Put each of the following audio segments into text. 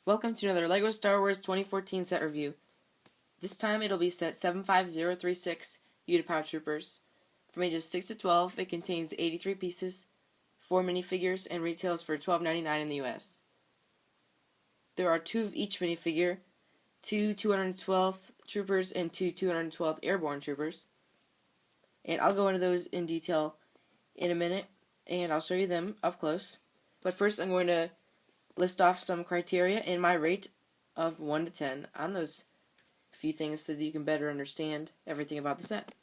Welcome to another LEGO Star Wars 2014 set review. This time it'll be set 75036 Utapau Troopers. From ages 6 to 12, it contains 83 pieces, 4 minifigures, and retails for $12.99 in the US. There are 2 of each minifigure, 2 212th Troopers and 2 212th Airborne Troopers. And I'll go into those in detail in a minute, and I'll show you them up close. But first I'm going to list off some criteria and my rate of 1 to 10 on those few things so that you can better understand everything about the set.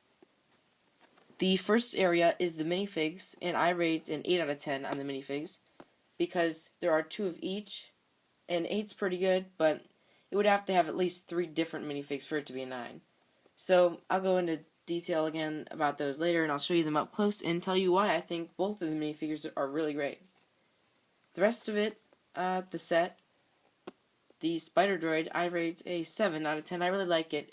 The first area is the minifigs, and I rate an 8 out of 10 on the minifigs because there are 2 of each, and 8's pretty good, but it would have to have at least 3 different minifigs for it to be a 9. So I'll go into detail again about those later, and I'll show you them up close and tell you why I think both of the minifigures are really great. The rest of it, the set, the Spider Droid, I rate a 7 out of 10. I really like it.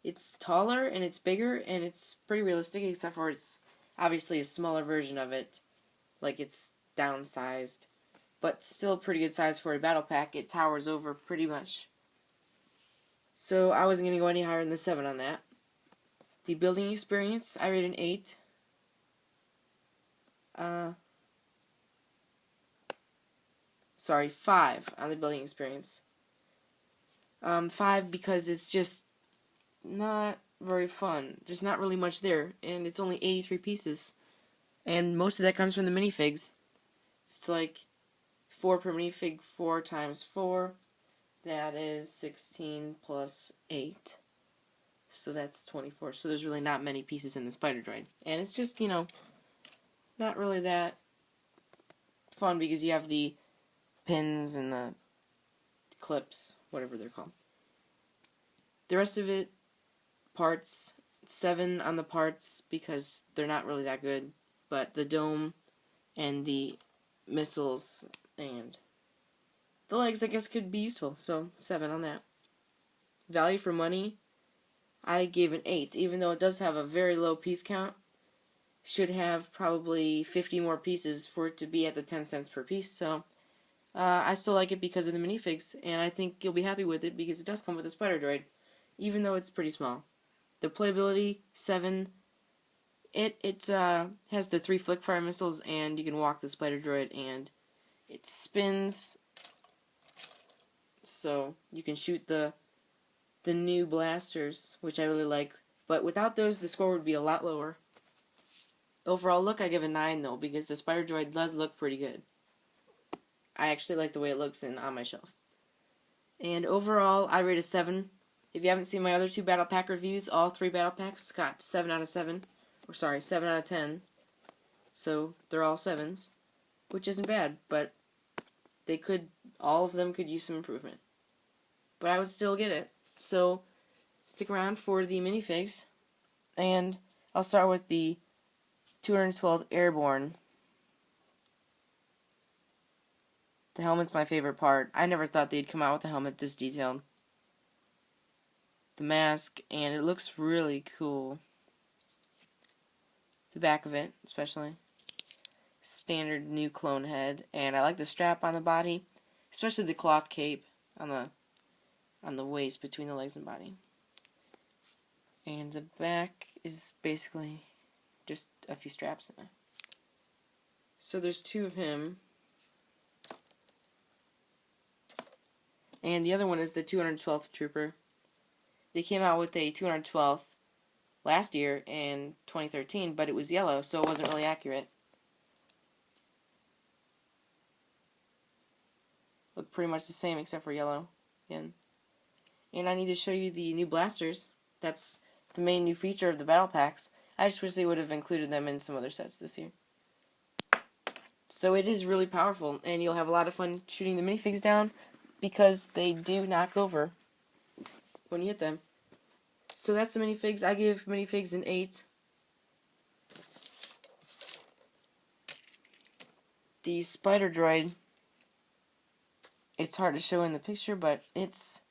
It's taller and it's bigger and it's pretty realistic, except for it's obviously a smaller version of it. Like, it's downsized, but still pretty good size for a battle pack. It towers over pretty much. So I wasn't going to go any higher than the 7 on that. The building experience, I rate an 8. Sorry, 5 on the building experience. 5 because it's just not very fun. There's not really much there, and it's only 83 pieces. And most of that comes from the minifigs. It's like 4 per minifig, 4 times 4. That is 16 plus 8. So that's 24. So there's really not many pieces in the Spider Droid. And it's just, not really that fun because you have the pins and the clips, whatever they're called. The rest of it, parts, 7 on the parts because they're not really that good, but the dome and the missiles and the legs, I guess, could be useful, so 7 on that. Value for money, I gave an 8, even though it does have a very low piece count. Should have probably 50 more pieces for it to be at the 10 cents per piece, so I still like it because of the minifigs, and I think you'll be happy with it because it does come with a Spider Droid, even though it's pretty small. The playability, 7. It has the 3 flick-fire missiles, and you can walk the Spider Droid, and it spins, so you can shoot the new blasters, which I really like. But without those, the score would be a lot lower. Overall look, I give a 9, though, because the Spider Droid does look pretty good. I actually like the way it looks on my shelf. And overall, I rate a 7. If you haven't seen my other 2 battle pack reviews, all 3 battle packs got 7 out of 7. Or sorry, 7 out of 10. So they're all 7s, which isn't bad, but all of them could use some improvement. But I would still get it. So stick around for the minifigs, and I'll start with the 212th Airborne. The helmet's my favorite part. I never thought they'd come out with a helmet this detailed. The mask, and it looks really cool. The back of it, especially. Standard new clone head, and I like the strap on the body, especially the cloth cape on the waist between the legs and body. And the back is basically just a few straps in there. So there's 2 of him. And the other one is the 212th Trooper. They came out with a 212th last year in 2013, but it was yellow, so it wasn't really accurate. Look pretty much the same except for yellow again. And I need to show you the new blasters. That's the main new feature of the battle packs. I just wish they would have included them in some other sets this year. So it is really powerful, and you'll have a lot of fun shooting the minifigs down because they do knock over when you hit them. So that's the minifigs. I give minifigs an 8. The Spider Droid, it's hard to show in the picture, but it's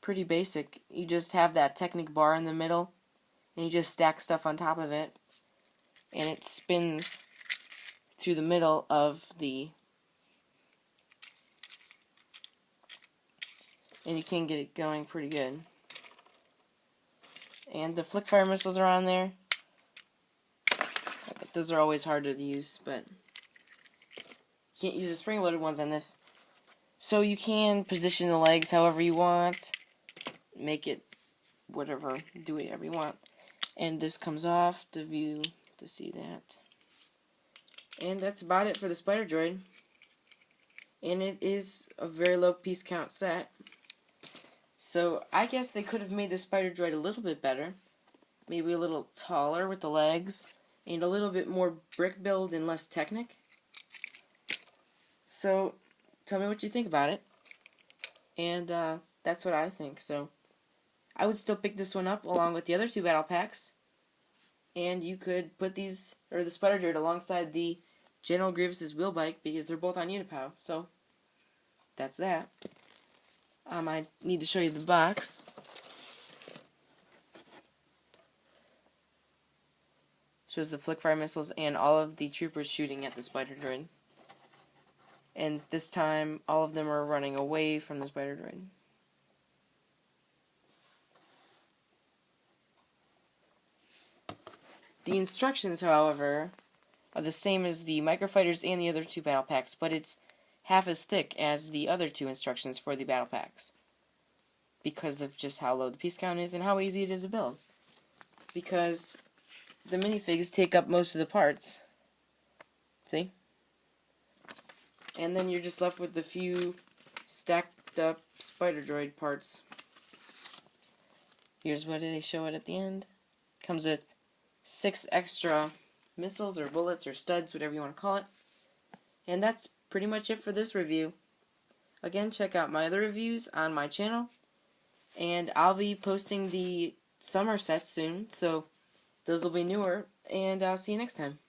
pretty basic. You just have that Technic bar in the middle, and you just stack stuff on top of it, and it spins through the middle of and you can get it going pretty good. And the flick fire missiles are on there. Those are always hard to use, but you can't use the spring-loaded ones on this. So you can position the legs however you want, make it whatever, do whatever you want. And this comes off to view, to see that. And that's about it for the spider droid. And it is a very low piece count set. So I guess they could have made the spider droid a little bit better. Maybe a little taller with the legs. And a little bit more brick build and less Technic. So tell me what you think about it. And that's what I think. So I would still pick this one up along with the other two battle packs. And you could put these, or the spider droid, alongside the General Grievous's wheel bike because they're both on Utapau. So that's that. I need to show you the box. Shows the flick fire missiles and all of the troopers shooting at the spider droid. And this time, all of them are running away from the spider droid. The instructions, however, are the same as the microfighters and the other two battle packs, but it's half as thick as the other two instructions for the battle packs. Because of just how low the piece count is and how easy it is to build. Because the minifigs take up most of the parts. See? And then you're just left with the few stacked up spider droid parts. Here's what they show it at the end. Comes with 6 extra missiles or bullets or studs, whatever you want to call it. And that's pretty much it for this review. Again, check out my other reviews on my channel. And I'll be posting the summer sets soon, so those will be newer. And I'll see you next time.